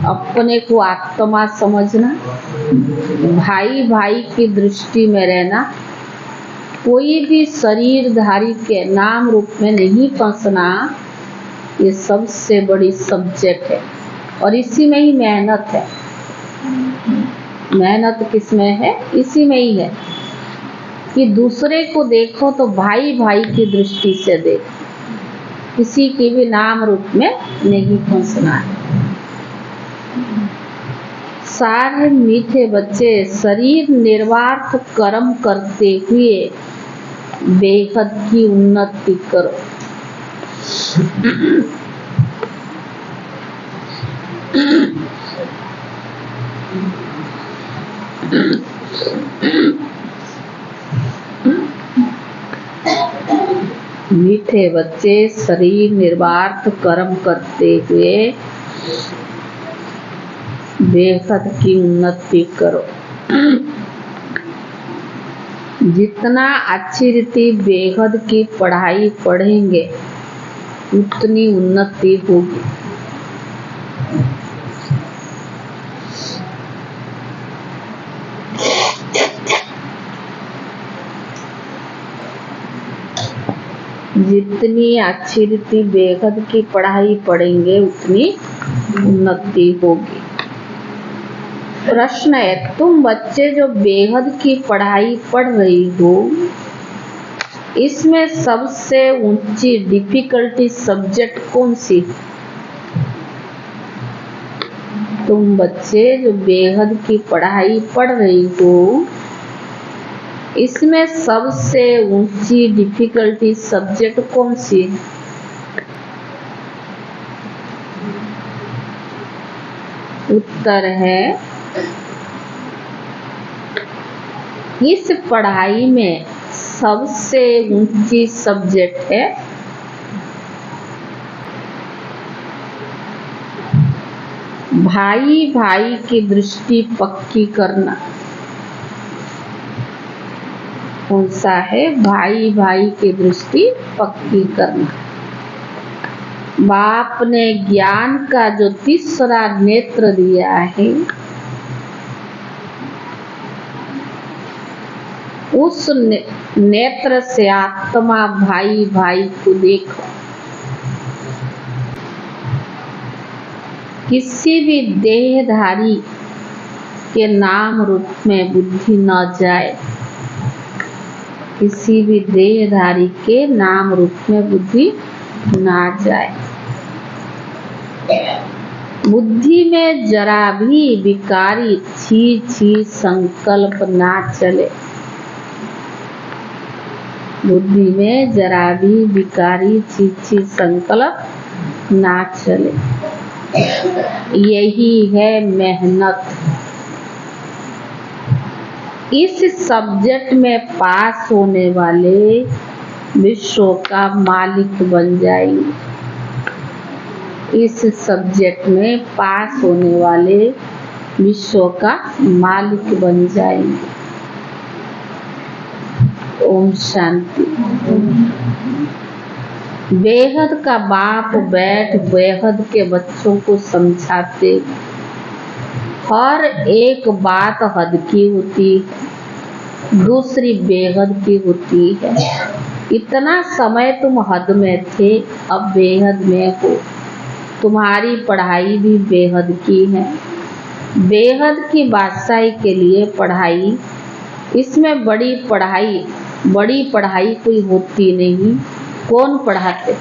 अपने को आत्मा समझना, भाई भाई की दृष्टि में रहना, कोई भी शरीरधारी के नाम रूप में नहीं फंसना, ये सबसे बड़ी सब्जेक्ट है। और इसी में ही मेहनत है। मेहनत किस में है? इसी में ही है कि दूसरे को देखो तो भाई भाई की दृष्टि से देखो, किसी के भी नाम रूप में नहीं फंसना है। सारे मीठे बच्चे शरीर निर्वाह कर्म करते हुए बेहद की उन्नति करो। मीठे बच्चे शरीर निर्वाह कर्म करते हुए बेहद की उन्नति करो। जितना अच्छी रीति बेहद की पढ़ाई पढ़ेंगे उतनी उन्नति होगी। जितनी अच्छी रीति बेहद की पढ़ाई पढ़ेंगे उतनी उन्नति होगी। प्रश्न है, तुम बच्चे जो बेहद की पढ़ाई पढ़ रही हो, इसमें सबसे ऊंची डिफिकल्टी सब्जेक्ट कौन सी? तुम बच्चे जो बेहद की पढ़ाई पढ़ रही हो, इसमें सबसे ऊंची डिफिकल्टी सब्जेक्ट कौन सी? उत्तर है, इस पढ़ाई में सबसे ऊंची सब्जेक्ट है भाई भाई की दृष्टि पक्की करना। कौन सा है? भाई भाई की दृष्टि पक्की करना। बाप ने ज्ञान का जो तीसरा नेत्र दिया है, उस नेत्र से आत्मा भाई भाई को देखो। किसी भी देहधारी के नाम रूप में बुद्धि न जाए। किसी भी देहधारी के नाम रूप में बुद्धि ना जाए। बुद्धि में जरा भी विकारी छी छी संकल्प ना चले। बुद्धि में जरा भी विकारी छी छी संकल्प ना चले। यही है मेहनत। इस सब्जेक्ट में पास होने वाले विश्व का मालिक बन जाएंगे। इस सब्जेक्ट में पास होने वाले विश्व का मालिक बन जाएंगे। ओम शांति। बेहद का बाप बैठ बेहद के बच्चों को समझाते, हर एक बात हद की होती है, दूसरी बेहद की होती है। इतना समय तुम हद में थे, अब बेहद में हो। तुम्हारी पढ़ाई भी बेहद की है। बेहद की बादशाही के लिए पढ़ाई, इसमें बड़ी पढ़ाई कोई होती नहीं। कौन पढ़ाते?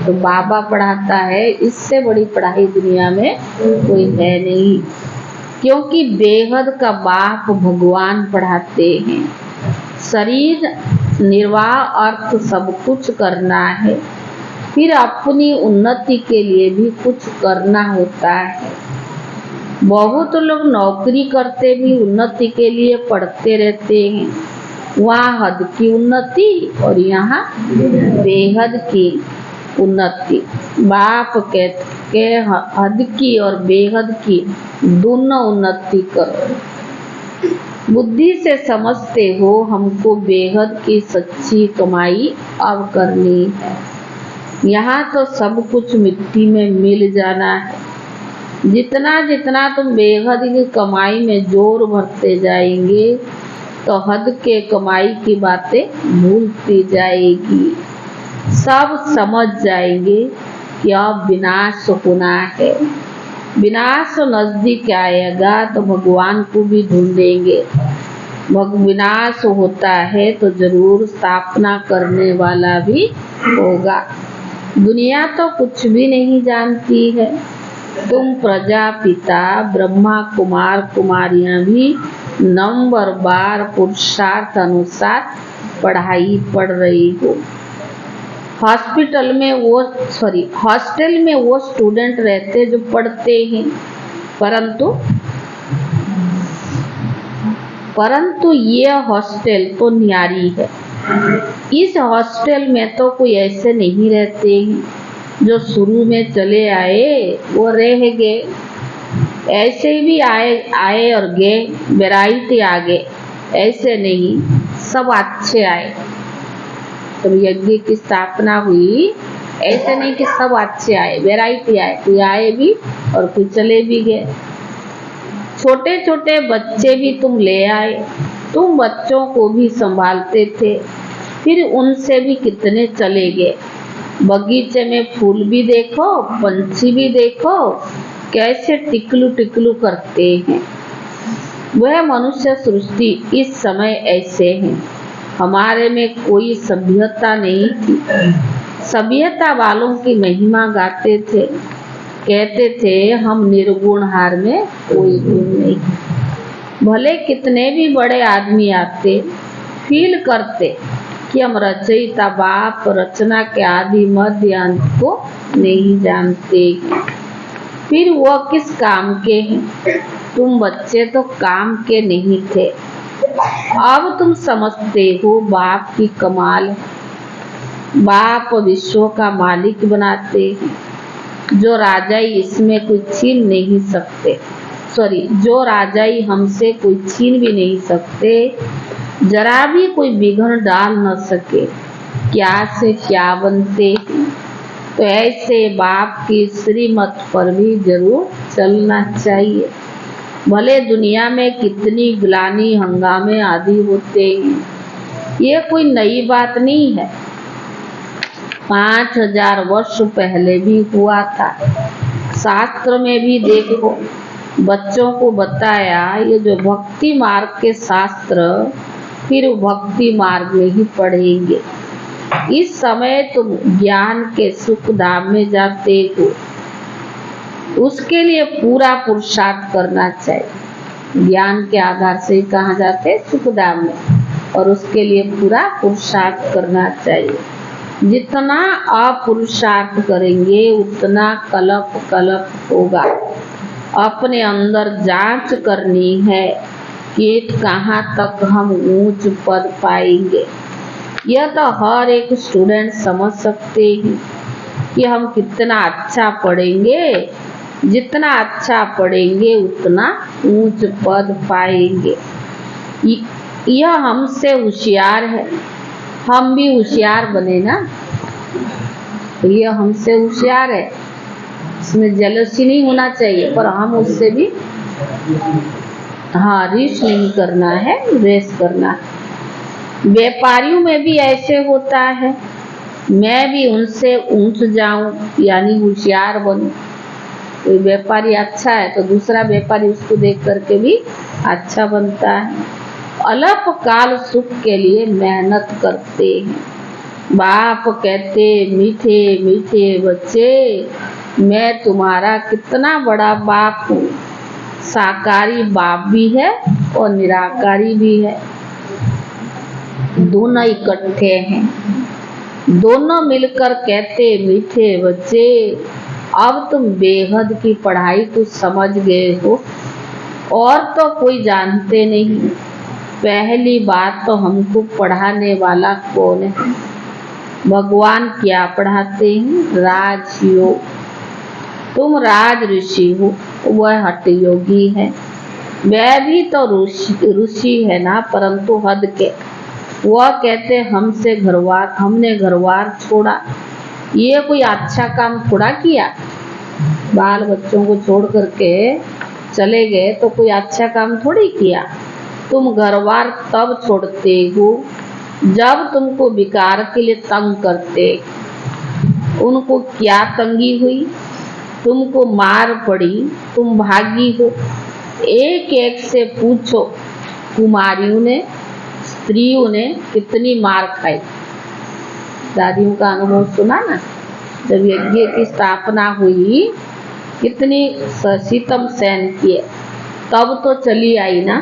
तो बाबा पढ़ाता है। इससे बड़ी पढ़ाई दुनिया में कोई है नहीं, क्योंकि बेहद का बाप भगवान पढ़ाते हैं। शरीर निर्वाह अर्थ सब कुछ करना है, फिर अपनी उन्नति के लिए भी कुछ करना होता है। बहुत लोग नौकरी करते भी उन्नति के लिए पढ़ते रहते हैं। वहाँ हद की उन्नति और यहाँ बेहद की उन्नति। बाप कहते हद की और बेहद की दोनों उन्नति करो। बुद्धि से समझते हो हमको बेहद की सच्ची कमाई अब करनी है। यहाँ तो सब कुछ मिट्टी में मिल जाना है। जितना जितना तुम बेहद की कमाई में जोर भरते जाएंगे तो हद के कमाई की बातें भूलती जाएगी। सब समझ जाएंगे कि अब विनाश होना है। विनाश नजदीक आएगा तो भगवान को भी ढूंढेंगे। विनाश होता है तो जरूर स्थापना करने वाला भी होगा। दुनिया तो कुछ भी नहीं जानती है। तुम प्रजापिता ब्रह्मा कुमार कुमारियां भी नंबर बार पुरुषार्थ अनुसार पढ़ाई पढ़ रही हो। हॉस्टल में वो स्टूडेंट रहते जो पढ़ते हैं, परंतु ये हॉस्टल तो न्यारी है। इस हॉस्टल में तो कोई ऐसे नहीं रहते हैं जो शुरू में चले आए वो रह गए, ऐसे भी आए और गए, वैरायटी आ गए। ऐसे नहीं, सब अच्छे आए। तो यज्ञ की स्थापना हुई, ऐसे नहीं कि सब अच्छे आए, वैरायटी आए, कोई आए भी और कोई चले भी गए। छोटे छोटे बच्चे भी तुम ले आए। तुम बच्चों को भी संभालते थे, फिर उनसे भी कितने चले गए। बगीचे में फूल भी देखो, पंछी भी देखो, कैसे टिकलू टिकलू करते हैं। वह मनुष्य सृष्टि इस समय ऐसे है। हमारे में कोई सभ्यता नहीं थी। सभ्यता वालों की महिमा गाते थे, कहते थे हम निर्गुण हार में कोई गुण नहीं। भले कितने भी बड़े आदमी आते, फील करते कि हम रचयिता बाप रचना के आदि मध्य अंत को नहीं जानते। फिर वो किस काम के हैं? तुम बच्चे तो काम के नहीं थे। अब तुम समझते हो बाप की कमाल है। बाप विश्व का मालिक बनाते हैं। जो राजाई इसमें कोई छीन नहीं सकते, जो राजाई हमसे कोई छीन भी नहीं सकते, जरा भी कोई बिघड़ डाल न सके। क्या से क्या बनते हैं। तो ऐसे बाप की श्रीमत पर भी जरूर चलना चाहिए। भले दुनिया में कितनी ग्लानि हंगामे आदि होते हैं, ये कोई नई बात नहीं है। 5000 वर्ष पहले भी हुआ था। शास्त्र में भी देखो, बच्चों को बताया ये जो भक्ति मार्ग के शास्त्र फिर भक्ति मार्ग में ही पढ़ेंगे। इस समय तुम ज्ञान के सुख धाम में जाते हो, उसके लिए पूरा पुरुषार्थ करना चाहिए। ज्ञान के आधार से कहाँ जाते? सुख धाम में, और उसके लिए पूरा पुरुषार्थ करना चाहिए। जितना अपुरुषार्थ करेंगे उतना कलप होगा। अपने अंदर जांच करनी है कि कहाँ तक हम ऊंच पद पाएंगे। यह तो हर एक स्टूडेंट समझ सकते हैं कि हम कितना अच्छा पढ़ेंगे। जितना अच्छा पढ़ेंगे उतना ऊंच पद पाएंगे। यह हमसे होशियार है, हम भी होशियार बने ना। यह हमसे होशियार है, इसमें जेलसी नहीं होना चाहिए, पर हम उससे भी रेस नहीं करना है, रेस करना है। व्यापारियों में भी ऐसे होता है। मैं भी उनसे ऊंच जाऊं, यानी होशियार बनूं। कोई व्यापारी अच्छा है तो दूसरा व्यापारी उसको देख करके भी अच्छा बनता है। अल्पकाल सुख के लिए मेहनत करते हैं। बाप कहते मीठे मीठे बच्चे, मैं तुम्हारा कितना बड़ा बाप हूँ। साकारी बाप भी है और निराकारी भी है, दोनों इकट्ठे हैं। दोनों मिलकर कहते मीठे बच्चे, अब तुम बेहद की पढ़ाई तो समझ गए हो, और तो कोई जानते नहीं। पहली बात तो हमको पढ़ाने वाला कौन है? भगवान क्या पढ़ाते हैं? राजयोग। तुम राज ऋषि हो, वह हठ योगी है। वह भी तो ऋषि है ना, परंतु हद के। वह कहते हमने घरवार छोड़ा। ये कोई अच्छा काम थोड़ा किया। बाल बच्चों को छोड़ करके चले गए तो कोई अच्छा काम थोड़ी किया। तुम घरबार तब छोड़ते हो जब तुमको विकार के लिए तंग करते। उनको क्या तंगी हुई? तुमको मार पड़ी, तुम भागी हो। एक एक से पूछो, कुमारियों ने, स्त्रियों ने कितनी मार खाई। दादियों का अनुभव सुना ना, जब यज्ञ की स्थापना हुई कितनी सितम सहन किए, तब तो चली आई ना।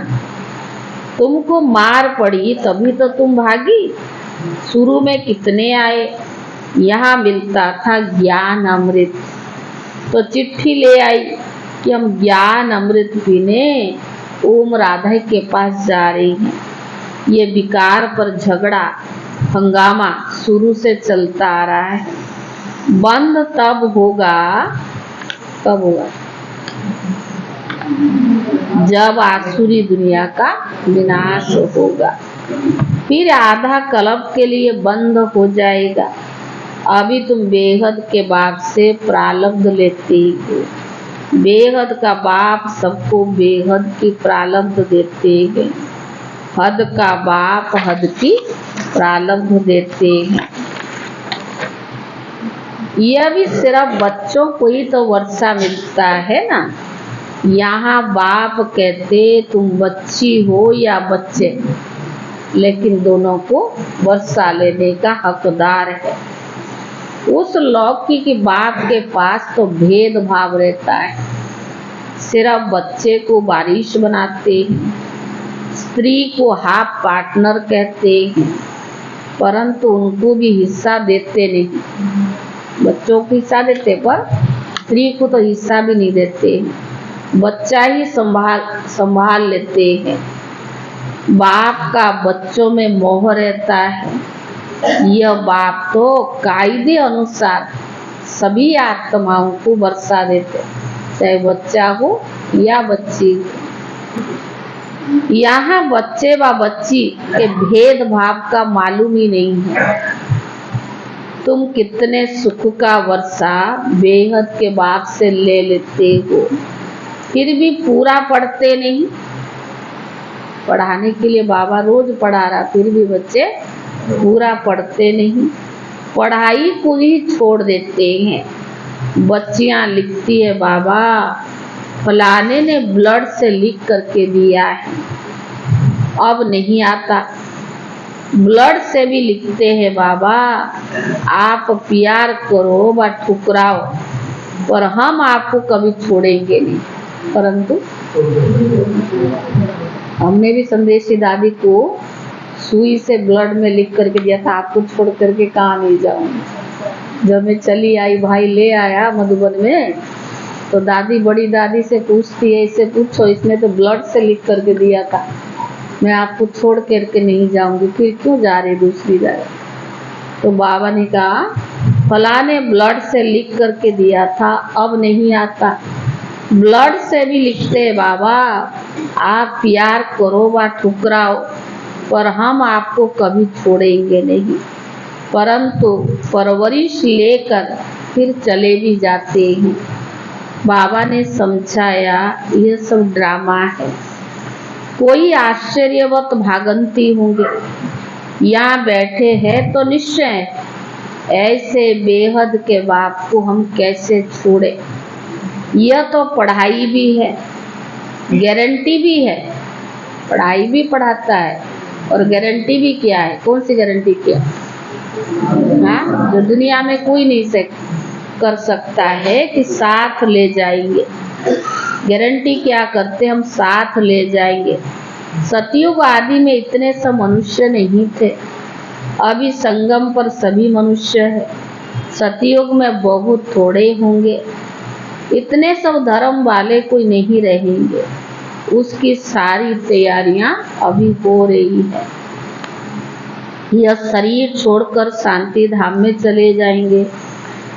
तुमको मार पड़ी तभी तो तुम भागी। शुरू में कितने आए, यहाँ मिलता था ज्ञान अमृत, तो चिट्ठी ले आई कि हम ज्ञान अमृत पीने ओम राधा के पास जा रही हैं। ये विकार पर झगड़ा हंगामा शुरू से चलता आ रहा है। बंद तब होगा, कब होगा? जब आसुरी दुनिया का विनाश होगा, फिर आधा कल्प के लिए बंद हो जाएगा। अभी तुम बेहद के बाप से प्रारब्ध लेते हो। बेहद का बाप सबको बेहद की प्रारब्ध देते हैं। हद का बाप हद की प्रारब्ध देते हैं। यह भी सिर्फ बच्चों को ही तो वर्षा मिलता है ना। यहाँ बाप कहते तुम बच्ची हो या बच्चे, लेकिन दोनों को वर्षा लेने का हकदार है। उस लौकिक बाप के पास तो भेदभाव रहता है। सिर्फ बच्चे को बारिश बनाते हैं, स्त्री को हाफ पार्टनर कहते हैं, परंतु उनको भी हिस्सा देते नहीं। बच्चों को हिस्सा देते पर स्त्री को तो हिस्सा भी नहीं देते। बच्चा ही संभाल लेते हैं। बाप का बच्चों में मोह रहता है। यह बाप तो कायदे अनुसार सभी आत्माओं को वर्षा देते, चाहे बच्चा हो या बच्ची हो। यहाँ बच्चे व बच्ची के भेदभाव का मालूम ही नहीं है। तुम कितने सुख का वर्षा बेहद के बाप से ले लेते हो, फिर भी पूरा पढ़ते नहीं। पढ़ाने के लिए बाबा रोज पढ़ा रहा, फिर भी बच्चे पूरा पढ़ते नहीं। पढ़ाई को ही छोड़ देते हैं। बच्चियां लिखती है, बाबा फलाने ने ब्लड से लिख करके दिया है, अब नहीं आता। ब्लड से भी लिखते हैं, बाबा आप प्यार करो व ठुकराओ, पर हम आपको कभी छोड़ेंगे नहीं। परंतु हमने भी संदेशी दादी को सुई से ब्लड में लिख करके दिया था, आपको छोड़ करके कहाँ नहीं जाऊंगी। जब मैं चली आई, भाई ले आया मधुबन में, तो दादी बड़ी दादी से पूछती है, इससे पूछो, इसने तो ब्लड से लिख करके दिया था, मैं आपको छोड़ करके नहीं जाऊंगी, फिर क्यों जा रही दूसरी जगह। तो बाबा ने कहा फलाने ब्लड से लिख करके दिया था, अब नहीं आता। ब्लड से भी लिखते हैं, बाबा आप प्यार करो व ठुकराओ, पर हम आपको कभी छोड़ेंगे नहीं। परंतु परवरिश लेकर फिर चले भी जाते हैं। बाबा ने समझाया यह सब ड्रामा है। कोई आश्चर्यवत भागंती होंगे, यहाँ बैठे हैं तो निश्चय ऐसे बेहद के बाप को हम कैसे छोड़े। यह तो पढ़ाई भी है, गारंटी भी है। पढ़ाई भी पढ़ाता है और गारंटी भी क्या है, कौन सी गारंटी क्या? हाँ, जो दुनिया में कोई नहीं से कर सकता है कि साथ ले जाएंगे। गारंटी क्या करते, हम साथ ले जाएंगे। सतयुग आदि में इतने सब मनुष्य नहीं थे, अभी संगम पर सभी मनुष्य है। सतयुग में बहुत थोड़े होंगे, इतने सब धर्म वाले कोई नहीं रहेंगे। उसकी सारी तैयारियां अभी हो रही है। यह शरीर छोड़कर शांति धाम में चले जाएंगे।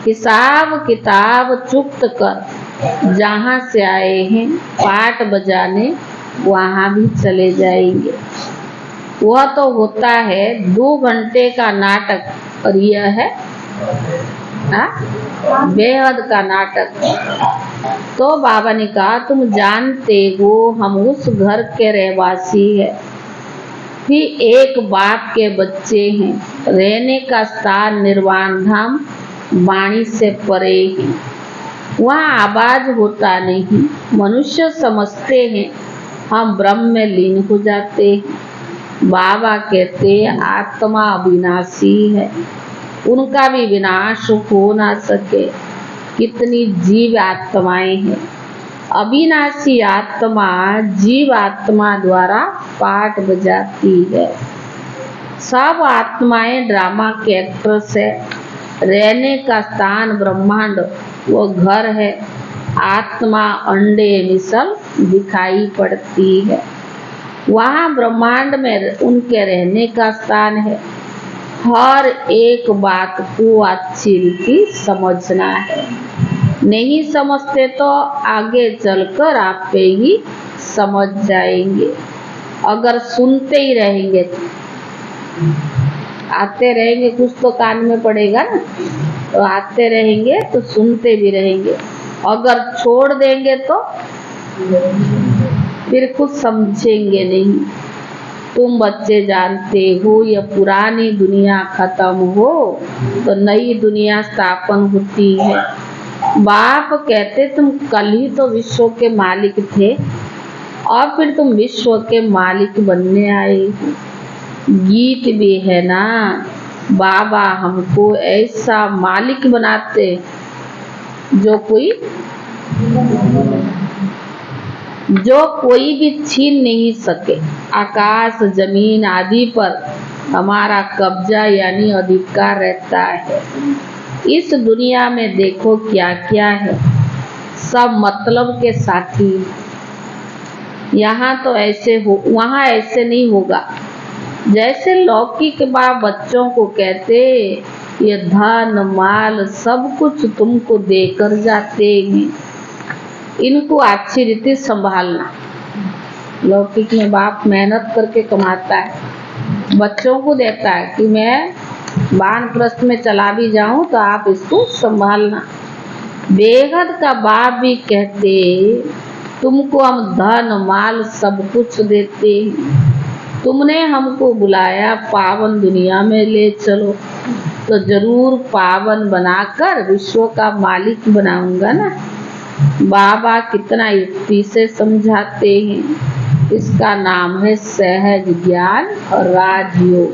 हिसाब किताब चुक्त कर जहाँ से आए हैं पाठ बजाने वहाँ भी चले जाएंगे। वह तो होता है 2 घंटे का नाटक, और यह है बेहद का नाटक। तो बाबा ने कहा तुम जानते हो हम उस घर के रहवासी हैं, भी एक बाप के बच्चे हैं, रहने का स्थान निर्वाण धाम वाणी से परे है, वहाँ आवाज होता नहीं। मनुष्य समझते हैं हम ब्रह्म में लीन हो जाते हैं। बाबा कहते आत्मा अविनाशी है, उनका भी विनाश हो ना सके। कितनी जीव आत्माएं हैं, अविनाशी आत्मा जीव आत्मा द्वारा पाठ बजाती है। सब आत्माएं ड्रामा के एक्ट्रेस है। रहने का स्थान ब्रह्मांड वो घर है। आत्मा अंडे मिसल दिखाई पड़ती है, वहाँ ब्रह्मांड में उनके रहने का स्थान है। हर एक बात को अच्छी रीति समझना है, नहीं समझते तो आगे चलकर आप पे ही समझ जाएंगे। अगर सुनते ही रहेंगे तो आते रहेंगे, कुछ तो कान में पड़ेगा ना, तो आते रहेंगे तो सुनते भी रहेंगे। अगर छोड़ देंगे तो फिर कुछ समझेंगे नहीं। तुम बच्चे जानते हो ये पुरानी दुनिया खत्म हो तो नई दुनिया स्थापन होती है। बाप कहते तुम कल ही तो विश्व के मालिक थे और फिर तुम विश्व के मालिक बनने आए हो। गीत भी है ना, बाबा हमको ऐसा मालिक बनाते जो कोई भी छीन नहीं सके। आकाश जमीन आदि पर हमारा कब्जा यानी अधिकार रहता है। इस दुनिया में देखो क्या क्या है, सब मतलब के साथी। यहाँ तो ऐसे हो, वहाँ ऐसे नहीं होगा। जैसे लौकिक बाप बच्चों को कहते ये धन माल सब कुछ तुमको देकर जाते हैं, इनको अच्छी रीति संभालना। लौकिक में बाप मेहनत करके कमाता है, बच्चों को देता है कि मैं वानप्रस्थ में चला भी जाऊं तो आप इसको संभालना। बेहद का बाप भी कहते तुमको हम धन माल सब कुछ देते हैं, तुमने हमको बुलाया पावन दुनिया में ले चलो तो जरूर पावन बनाकर विश्व का मालिक बनाऊंगा ना। बाबा कितना युक्ति से समझाते हैं। इसका नाम है सहज ज्ञान और राजयोग।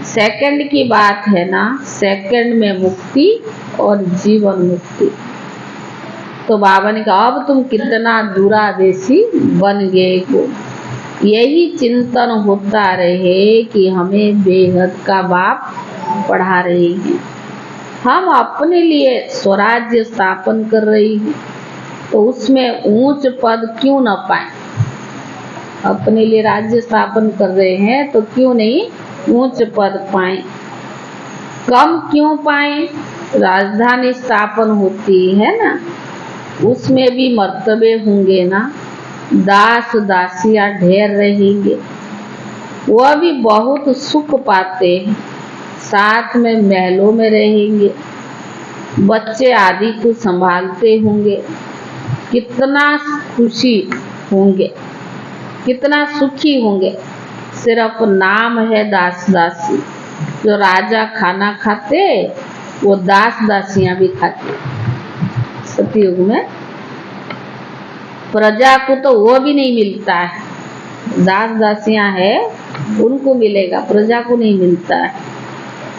सेकंड की बात है ना, सेकंड में मुक्ति और जीवन मुक्ति। तो बाबा ने कहा अब तुम कितना दूरादेशी बन गए हो। यही चिंतन होता रहे कि हमें बेहद का बाप पढ़ा रहे हैं, हम अपने लिए स्वराज्य स्थापन कर रही हैं, तो उसमें ऊंच पद क्यों न पाए। अपने लिए राज्य स्थापन कर रहे हैं तो क्यों नहीं ऊंच पद पाए, कम क्यों पाए। राजधानी स्थापन होती है ना, उसमें भी मर्तबे होंगे ना, दास दासियां ढेर रहेंगे, वह भी बहुत सुख पाते हैं, साथ में महलों में रहेंगे, बच्चे आदि को संभालते होंगे, कितना खुशी होंगे, कितना सुखी होंगे। सिर्फ नाम है दास दासी। जो राजा खाना खाते वो दास दासियां भी खाते। सतयुग में प्रजा को तो वो भी नहीं मिलता है, दास दासियां है उनको मिलेगा, प्रजा को नहीं मिलता है।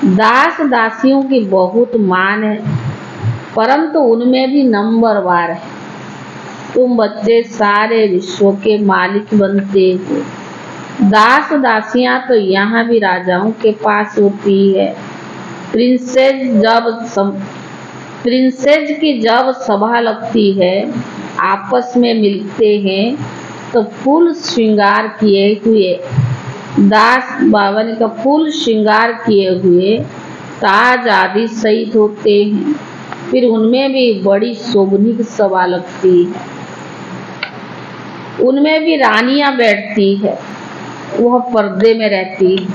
दास दासियों की बहुत मान है, परंतु उनमें भी नंबरवार है। तुम बच्चे सारे विश्व के मालिक बनते हो। दास दासियां तो यहाँ भी राजाओं के पास होती है। प्रिंसेस की जब सभा लगती है, आपस में मिलते हैं तो फूल श्रृंगार किए हुए दास बाबा ने का फूल श्रृंगार किए हुए ताज आदि सहित होते हैं। फिर उनमें भी बड़ी शोभनीय सभा लगती है, उनमें भी रानियां बैठती है, वह पर्दे में रहती है।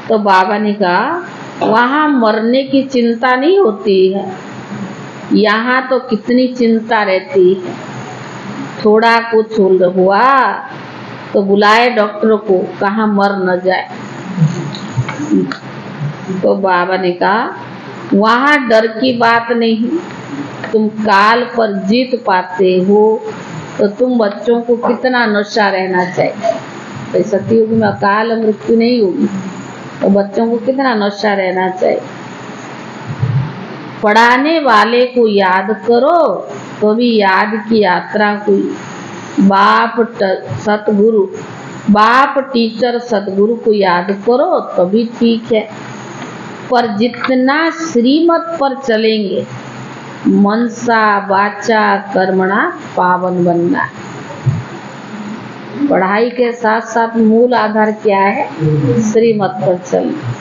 तो बाबा ने कहा वहाँ मरने की चिंता नहीं होती है। यहाँ तो कितनी चिंता रहती है। थोड़ा कुछ हुआ तो बुलाए डॉक्टर को, कहाँ मर न जाए। तो बाबा ने कहा वहाँ डर की बात नहीं, तुम काल पर जीत पाते हो तो तुम बच्चों को कितना नशा रहना चाहिए। तो सतयुग में अकाल मृत्यु नहीं होगी तो बच्चों को कितना नशा रहना चाहिए। पढ़ाने वाले को याद करो तो भी याद की यात्रा हुई। बाप टीचर सतगुरु को याद करो तभी ठीक है। पर जितना श्रीमत पर चलेंगे, मनसा वाचा कर्मणा पावन बनना। पढ़ाई के साथ साथ मूल आधार क्या है? श्रीमत पर चलना।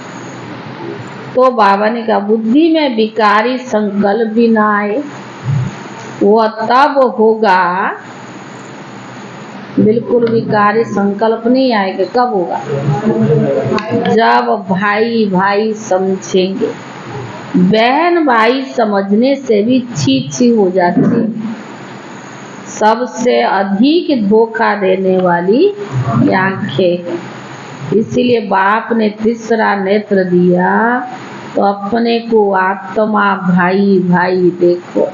तो बाबा ने कहा बुद्धि में विकारी संकल्प भी ना आए, वह तब होगा। बिल्कुल विकारी संकल्प नहीं आएगा। कब होगा? जब भाई भाई समझेंगे। बहन भाई समझने से भी छी छी हो जाती है। सबसे अधिक धोखा देने वाली आंखें। इसीलिए बाप ने तीसरा नेत्र दिया तो अपने को आत्मा भाई भाई देखो।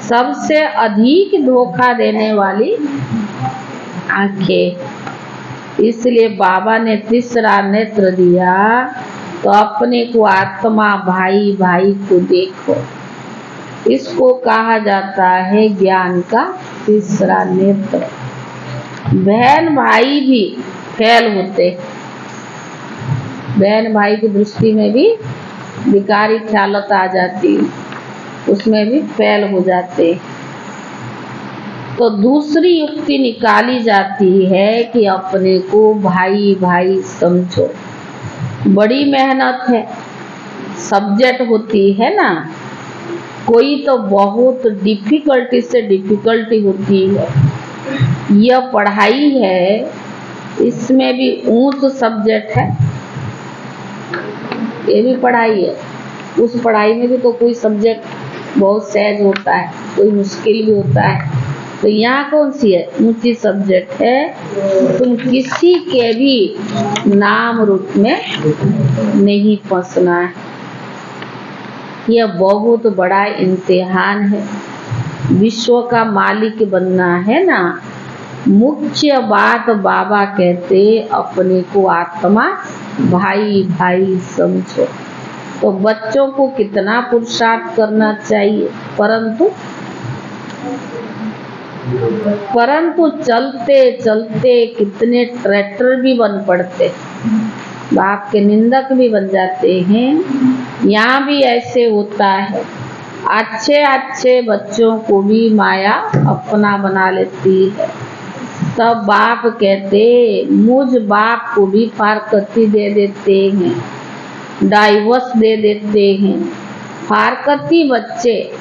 सबसे अधिक धोखा देने वाली आंखें। इसलिए बाबा ने तीसरा नेत्र दिया तो अपने को आत्मा भाई भाई को देखो। इसको कहा जाता है ज्ञान का तीसरा नेत्र। बहन भाई भी फेल होते, बहन भाई की दृष्टि में भी विकारी ख्यालत आ जाती, उसमें भी फेल हो जाते। तो दूसरी युक्ति निकाली जाती है कि अपने को भाई भाई समझो। बड़ी मेहनत है, सब्जेक्ट होती है ना, कोई तो बहुत डिफिकल्टी से डिफिकल्टी होती है। यह पढ़ाई है, इसमें भी ऊंच सब्जेक्ट है, ये भी पढ़ाई है। उस पढ़ाई में भी तो कोई सब्जेक्ट बहुत सहज होता है, कोई मुश्किल भी होता है। तो यहाँ कौन सी है? ऊंची सब्जेक्ट है। तुम किसी के भी नाम रूप में नहीं फंसना है। यह बहुत बड़ा इम्तिहान है। विश्व का मालिक बनना है ना। मुख्य बात बाबा कहते अपने को आत्मा भाई भाई समझो। तो बच्चों को कितना पुरुषार्थ करना चाहिए, परंतु चलते चलते कितने ट्रैक्टर भी बन पड़ते, बाप के निंदक भी बन जाते हैं। यहाँ भी ऐसे होता है। अच्छे अच्छे बच्चों को भी माया अपना बना लेती है। तब बाप कहते मुझ बाप को भी फारकती दे देते हैं, डाइवोर्स दे देते हैं। फारकती बच्चे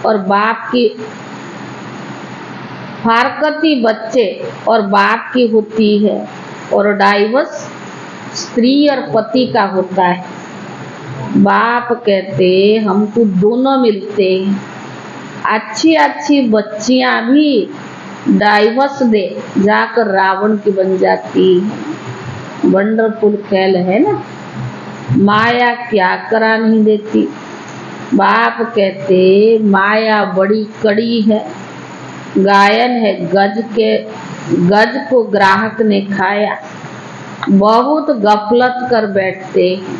और बाप की होती है और डाइवोर्स स्त्री और पति का होता है। बाप कहते हमको दोनों मिलते हैं। अच्छी अच्छी बच्चियां भी डाइवोर्स दे जाकर रावण की बन जाती है। वंडरफुल खेल है ना। माया क्या करा नहीं देती। बाप कहते माया बड़ी कड़ी है, गायन है गज को ग्राहक ने खाया। बहुत गफलत कर बैठते हैं,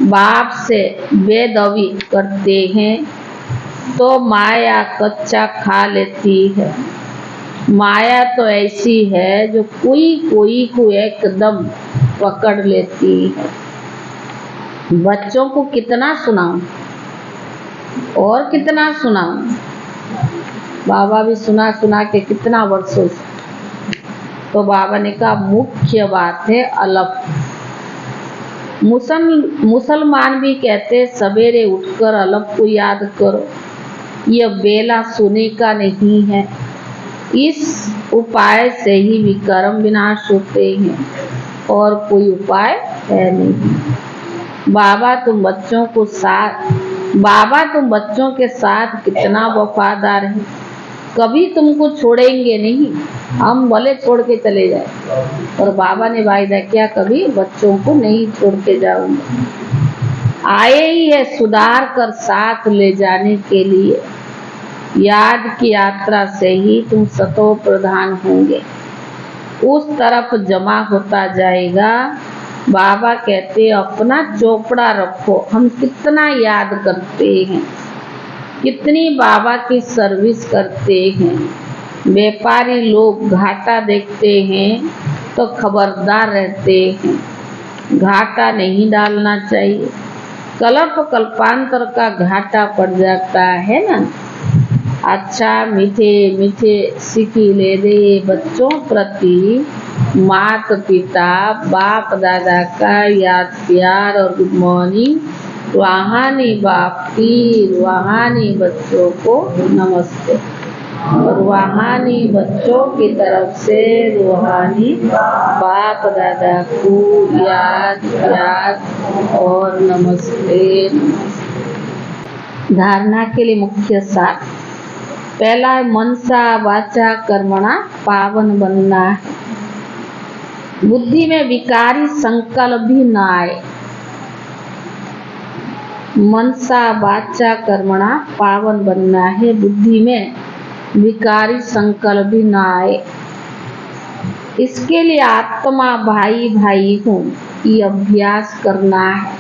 बाप से बेदवी करते हैं तो माया कच्चा खा लेती है। माया तो ऐसी है जो कोई को एकदम पकड़ लेती है। बच्चों को कितना सुनाऊं और कितना सुनाऊं। बाबा भी सुना सुना के कितना वर्षों से। तो बाबा ने कहा मुख्य बात है अलग। मुसलमान भी कहते सवेरे उठकर अलग को याद करो। यह बेला सोने का नहीं है। इस उपाय से ही विकर्म विनाश होते हैं और कोई उपाय है नहीं। बाबा तुम बच्चों के साथ कितना वफादार है, कभी तुमको छोड़ेंगे नहीं। हम भले छोड़ के चले जाए, और बाबा ने वायदा किया कभी बच्चों को नहीं छोड़ के जाऊंगा। आए ही है सुधार कर साथ ले जाने के लिए, याद की यात्रा से ही तुम सतो प्रधान होंगे, उस तरफ जमा होता जाएगा। बाबा कहते अपना चोपड़ा रखो, हम कितना याद करते हैं, कितनी बाबा की सर्विस करते हैं। व्यापारी लोग घाटा देखते हैं तो खबरदार रहते हैं, घाटा नहीं डालना चाहिए, कल्प कल्पांतर का घाटा पड़ जाता है ना। अच्छा मीठे मीठे सिकीले दे बच्चों प्रति मात पिता बाप दादा का याद प्यार और गुड मॉर्निंग। रूहानी बाप की रूहानी बच्चों को नमस्ते, और रूहानी बच्चों की तरफ से रूहानी बाप दादा को याद प्यार और नमस्ते। धारणा के लिए मुख्य सार, पहला है मनसा वाचा कर्मणा पावन बनना है। बुद्धि में विकारी संकल्प भी न आए। मनसा वाचा कर्मणा पावन बनना है, बुद्धि में विकारी संकल्प भी न आए। इसके लिए आत्मा भाई भाई हूँ ये अभ्यास करना है।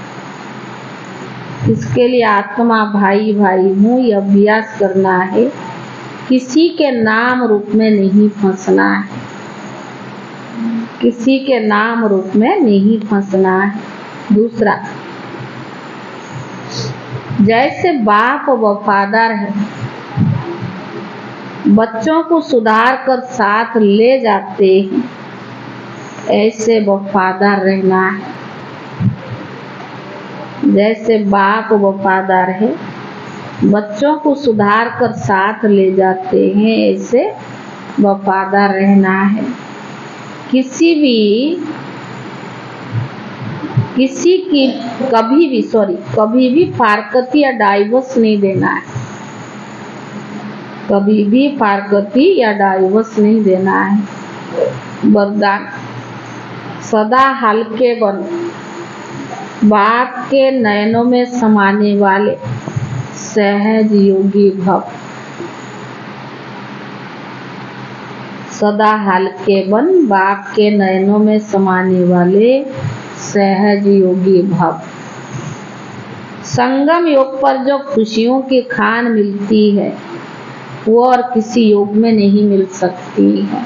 इसके लिए आत्मा भाई भाई हूँ ये अभ्यास करना है। किसी के नाम रूप में नहीं फंसना है, किसी के नाम रूप में नहीं फंसना है। दूसरा, जैसे बाप वफादार है, बच्चों को सुधार कर साथ ले जाते हैं, ऐसे वफादार रहना है। जैसे बाप वफादार है, बच्चों को सुधार कर साथ ले जाते हैं, ऐसे वफादार रहना है। कभी भी फारकती या डाइवोर्स नहीं देना है, कभी भी फारकती या डाइवोर्स नहीं देना है। वरदान, सदा हल्के बनो, बाप के नयनों में समाने वाले सहज योगी भव। सदा हल्के बन, बाप के नयनों में समाने वाले सहज योगी भव। संगम योग पर जो खुशियों की खान मिलती है वो और किसी योग में नहीं मिल सकती है।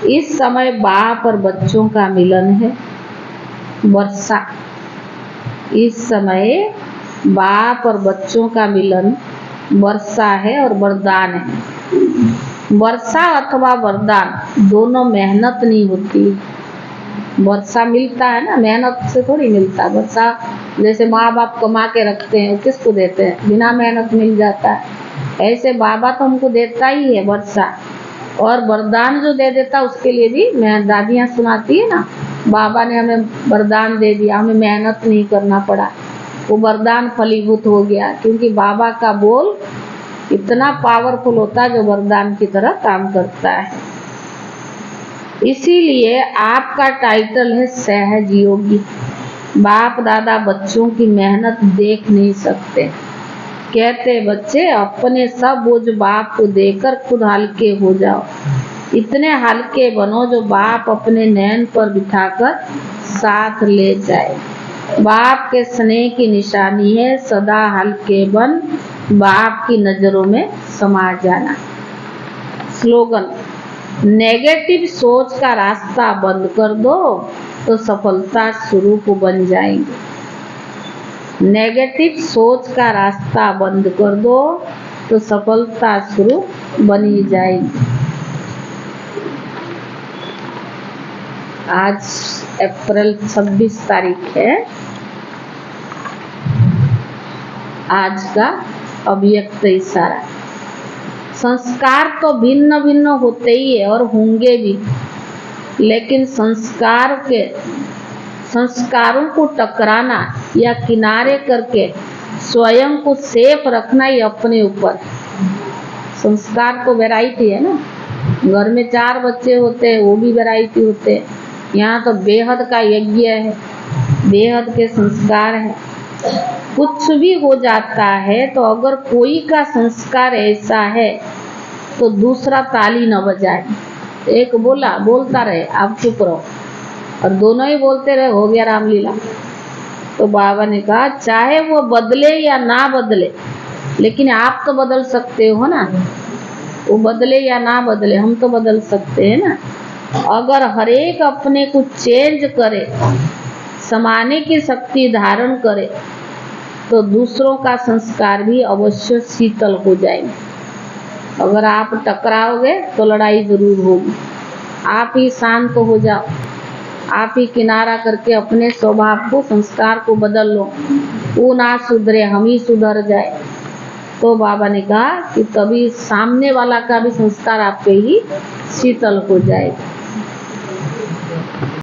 इस समय बाप और बच्चों का मिलन है, वर्षा। इस समय बाप और बच्चों का मिलन वर्षा है और वरदान है। वर्षा अथवा वरदान दोनों मेहनत नहीं होती। वर्षा मिलता है ना, मेहनत से थोड़ी मिलता। वर्षा जैसे माँ बाप कमा के रखते हैं, किसको देते हैं, बिना मेहनत मिल जाता है। ऐसे बाबा तो हमको देता ही है वर्षा, और वरदान जो दे देता उसके लिए भी दादियाँ सुनाती है ना, बाबा ने हमें वरदान दे दिया, हमें मेहनत नहीं करना पड़ा, वो वरदान फलीभूत हो गया। क्योंकि बाबा का बोल इतना पावरफुल होता है जो वरदान की तरह काम करता है। इसीलिए आपका टाइटल है सहज योगी। बाप दादा बच्चों की मेहनत देख नहीं सकते, कहते बच्चे अपने सब बोझ बाप को देकर खुद हल्के हो जाओ। इतने हल्के बनो जो बाप अपने नैन पर बिठाकर साथ ले जाए। बाप के स्नेह की निशानी है सदा हल्के बन, बाप की नजरों में समा जाना। स्लोगन, नेगेटिव सोच का रास्ता बंद कर दो तो सफलता स्वरूप बन जाएंगे। नेगेटिव सोच का रास्ता बंद कर दो तो सफलता स्वरूप बनी जाएगी। आज अप्रैल 26 तारीख है। आज का अव्यक्त इशारा। संस्कार तो भिन्न भिन्न होते ही है और होंगे भी, लेकिन संस्कारों को टकराना या किनारे करके स्वयं को सेफ रखना ही अपने ऊपर। संस्कार तो वैरायटी है ना, घर में 4 बच्चे होते हैं वो भी वैरायटी होते हैं, यहाँ तो बेहद का यज्ञ है, बेहद के संस्कार है। कुछ भी हो जाता है तो अगर कोई का संस्कार ऐसा है तो दूसरा ताली न बजाए। एक बोलता रहे आप चुप रहो, और दोनों ही बोलते रहे, हो गया रामलीला। तो बाबा ने कहा चाहे वो बदले या ना बदले, लेकिन आप तो बदल सकते हो ना। वो बदले या ना बदले, हम तो बदल सकते हैं ना। अगर हर एक अपने को चेंज करे, समाने की शक्ति धारण करे, तो दूसरों का संस्कार भी अवश्य शीतल हो जाएंगे। अगर आप टकराओगे तो लड़ाई जरूर होगी। आप ही शांत हो जाओ, आप ही किनारा करके अपने स्वभाव को, संस्कार को बदल लो। वो ना सुधरे, हम ही सुधर जाए, तो बाबा ने कहा कि तभी सामने वाला का भी संस्कार आप पे ही शीतल हो जाए।